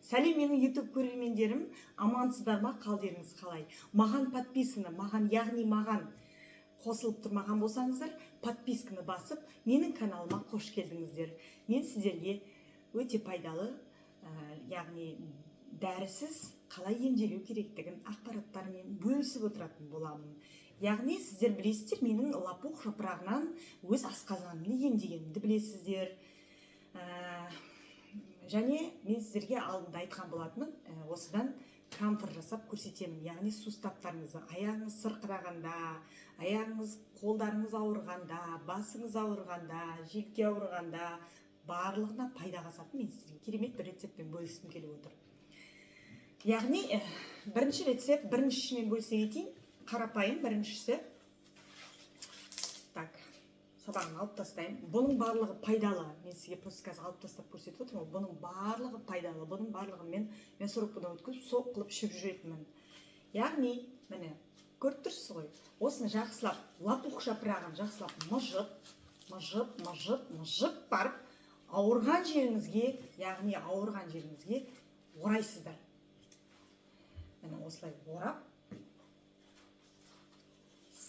Сәлем менің YouTube көрермендерім, амансыздар ма, қалдеріңіз қалай? Маған подписканы, маған қосылып тұрмаған болсаңыздар, подписканы басып, менің каналыма қош келдіңіздер. Мен сіздерге өте пайдалы, яғни дәрісіз қалай емделу керектігін ақпараттармен бөлісіп отыратын боламын. Яғни сіздер білесіздер, менің лопух жапырағынан өз асқазанымды емдегенімді білесіздер. Және мен сіздерге алдында айтқан болатынмын, осыдан камфор жасап көрсетемін. Яғни суставтарыңызды, аяғыңыз сырқырағанда, аяғыңыз, қолдарыңыз ауырғанда, басыңыз ауырғанда, желке ауырғанда, барлығына пайдаға асатын мен сіздерге керемет бір рецептпен бөліскім келіп отыр. Яғни бірінші рецепт, біріншісімен бөлісе кетейін. Қарапайым біріншісі. Так, сабағын алып тастаймын. Бұның барлығы пайдалы. Мен сізге просто қазір алып тастап көрсетіп отырмын. Бұның барлығы пайдалы. Бұның барлығын мен сұрыппыдан өткізіп, соқ қылып ішіп жүретінмін. Яғни, міне, көріп тұрсыз ғой. Осыны жақсылап, лопух жапырағын жақсылап мыжып барып, ауырған жеріңізге орайсыздар. Міне осылай орап,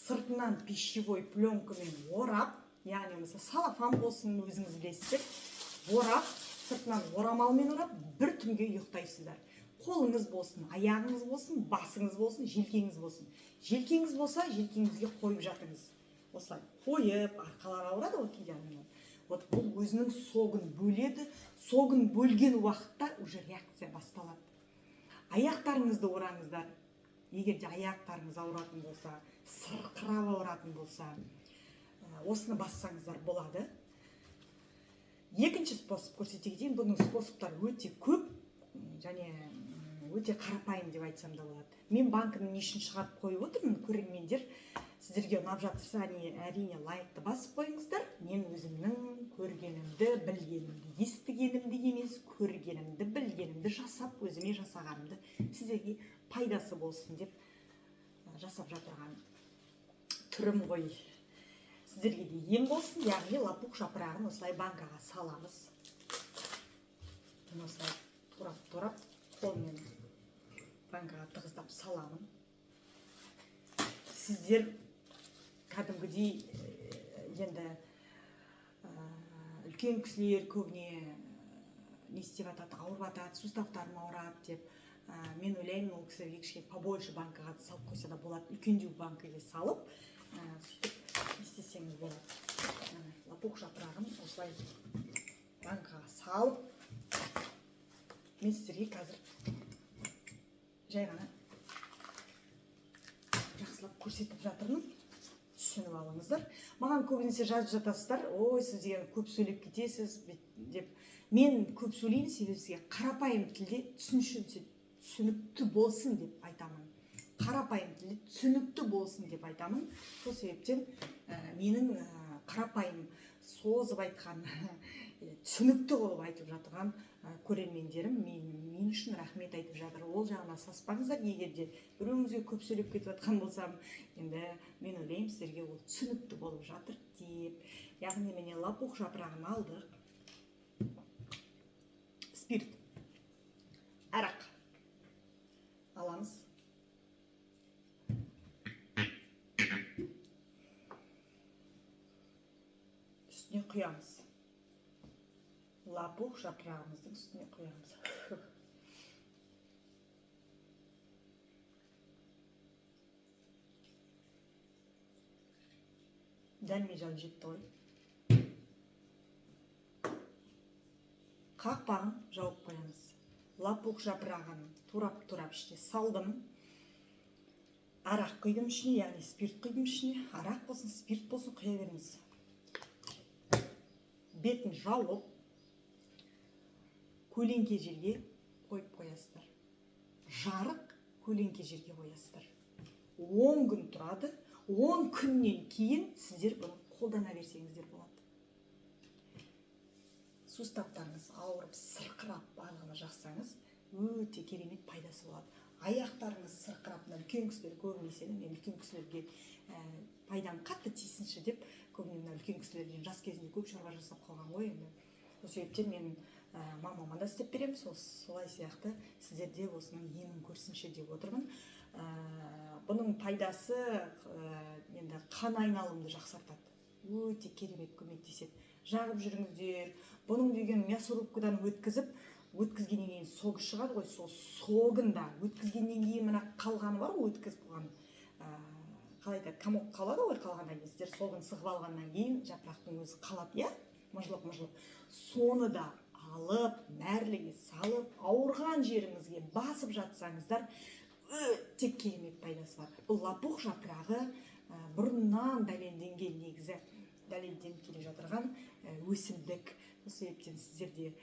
сыртынан пищевой пленкамен орап, яғни мысалы салафан болсын, өзіңіз білесіздер, орап, сыртынан орамалмен орап, бір түнге ұйықтайсыздар. Қолыңыз болсын, аяғыңыз болсын, басыңыз болсын, желкеңіз болсын. Желкеңіз болса, желкеңізге қойып жатыңыз. Осылай қойып, арқалар ауырады ғой кейде. Вот бұл өзінің согын бөледі, согын бөлген уақытта уже реакция басталады. Аяқтарыңызды ораңыздар. Егер де аяқтарыңыз ауыратын болса, сырқырап ауыратын болса, осыны бассаңыздар болады. Екінші способ көрсете кетейін. Бұның спосоптары өте көп және өте қарапайым деп айтсам да болады. Мен банкінің нешін шығарып қойып отырмын, көрермендер. Сіздерге ұнап жатырса, әрине лайкты басып қойыңыздар. Мен өзімнің көргенімді, білгенімді, естігенімді емес, көргенімді, білгенімді жасап, өзіме жасағанымды сіздерге пайдасы болсын деп жасап жатырған түрім ғой. Сіздерге де ем болсын, яғни лопух жапырағын осылай банкаға саламыз. Осылай турап, қолмен банкаға тығыздап саламын. Сіздер кәдімгідей енді үлкен кісілер көбіне не істеп жатады, ауырып жатады, суставтарым ауырады деп. Мен ойлаймын, ол кісілерге кішкене побольше банкаға салып қойса да болады. Үлкендеу банкаға салып, сөйтіп істесеңіз болады. Лопух жапырағын осылай банкаға салып, мен сіздерге қазір жай ғана жақсылап көрсетіп жатырмын. Түсініп алыңыздар. Маған көбінесе жазып жатасыздар, ой, сіз деген көп сөйлеп кетесіз деп. Мен көп сөйлеймін, себебі сізге қарапайым тілде түсінікті болсын деп айтамын. Қарапайым тілде түсінікті болсын деп айтамын. Сол себептен менің қарапайым созып айтқан, түсінікті қылып айтып жатырған көрермендерім мен үшін рахмет айтып жатыр. Ол жағына саспаңыздар. Егер де біреуіңізге көп сөйлеп кетіп жатқан болсам, енді мен ойлаймын, сіздерге ол түсінікті болып жатыр деп. Яғни міне лопух жапырағын алдық. Спирт, арақ аламыз. Үстіне құямыз. Лопух жапырағымыздың үстіне құямыз. Дәлме-жал жетті ғой. Қақпағын жауып қоямыз. Лопух жапырағын турап ішіне салдым. Арақ құйдым ішіне, яғни спирт құйдым ішіне. Арақ болсын, спирт болсын құя беріңіз. Бетін жауып, көлеңке жерге қойып қоясыздар. Жарық көлеңке жерге қоясыздар. 10 күн тұрады. 10 күннен кейін сіздер бұны қолдана берсеңіздер болады. Суставтарыңыз ауырып, сырқырап барлығына жақсаңыз, өте керемет пайдасы болады. Аяқтарыңыз сырқырап, үлкен кісілер көбінесе, мен үлкен кісілерге пайдам қатты тисінші деп, көбіне үлкен кісілерден жас кезінде көп шаруа жасап қалған ғой енді. Сол себептен мен мамама да істеп беремін, солай сияқты сіздер де осының емін көрсінші деп отырмын. Бұның пайдасы енді қан айналымды жақсартады, өте керемет көмектеседі. Жағып жүріңіздер. Бұның деген мясорубкадан өткізгеннен кейін согы шығады ғой, сол согын да өткізгеннен кейін мына қалғаны бар ғой, өткізіп қойған қалай айтады, комок қалады ғой, қалғаннан кейін сіздер согын сығып алғаннан кейін жапырақтың өзі қалады, иә, мыжылып соны да алып мәрліге салып ауырған жеріңізге басып жатсаңыздар өте керемет пайдасы бар. Бұл лопух жапырағы бұрыннан дәлелденген, негізі дәлелденіп келе жатырған өсімдік. Осы себептен сіздер де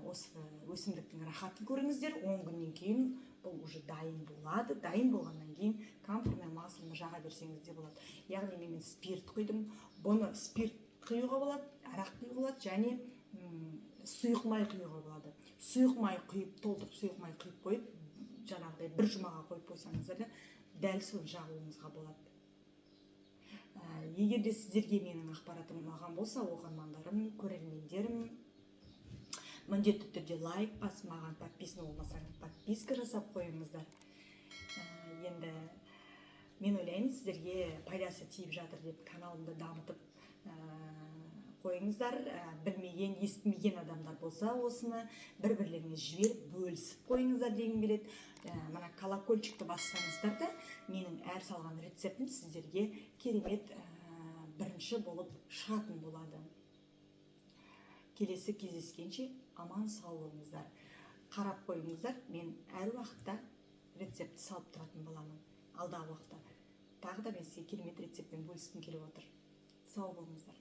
осы өсімдіктің рахатын көріңіздер. 10 күннен кейін бұл уже дайын болады. Дайын болғаннан кейін камфорный масланы жаға берсеңіз де болады. Яғни мен спирт құйдым. Бұны спирт құюға болады, арақ құюға болады, және сұйық май құюға болады. Сұйық май құйып, толтырып сұйық май құйып қойып, жаңағыдай бір жұмаға қойып қойсаңыздар, дәл сол жағуыңызға болады. Егер де сіздерге менің ақпаратым ұнаған болса, оқырмандарым, көрермендерім, міндетті түрде лайк басып, маған подписка болмасаңыз подписка жасап қойыңыздар. Енді мен ойлаймын, сіздерге пайдасы тиіп жатыр деп каналымды дамытып қойыңыздар. Білмеген, естімеген адамдар болса, осыны бір-бірлеріңіз жіберіп, бөлісіп қойыңыздар дегім келеді. Мына колокольчикті бассаңыздар да, менің әр салған рецептім сіздерге керемет бірінші болып шығатын болады. Келесі кездескенше аман сау болыңыздар. Қарап қойыңыздар, мен әр уақытта рецепті салып тұратын боламын. Алдағы уақытта тағы да мен сізге керемет рецептпен бөліскім келіп отыр. Сау болыңыздар.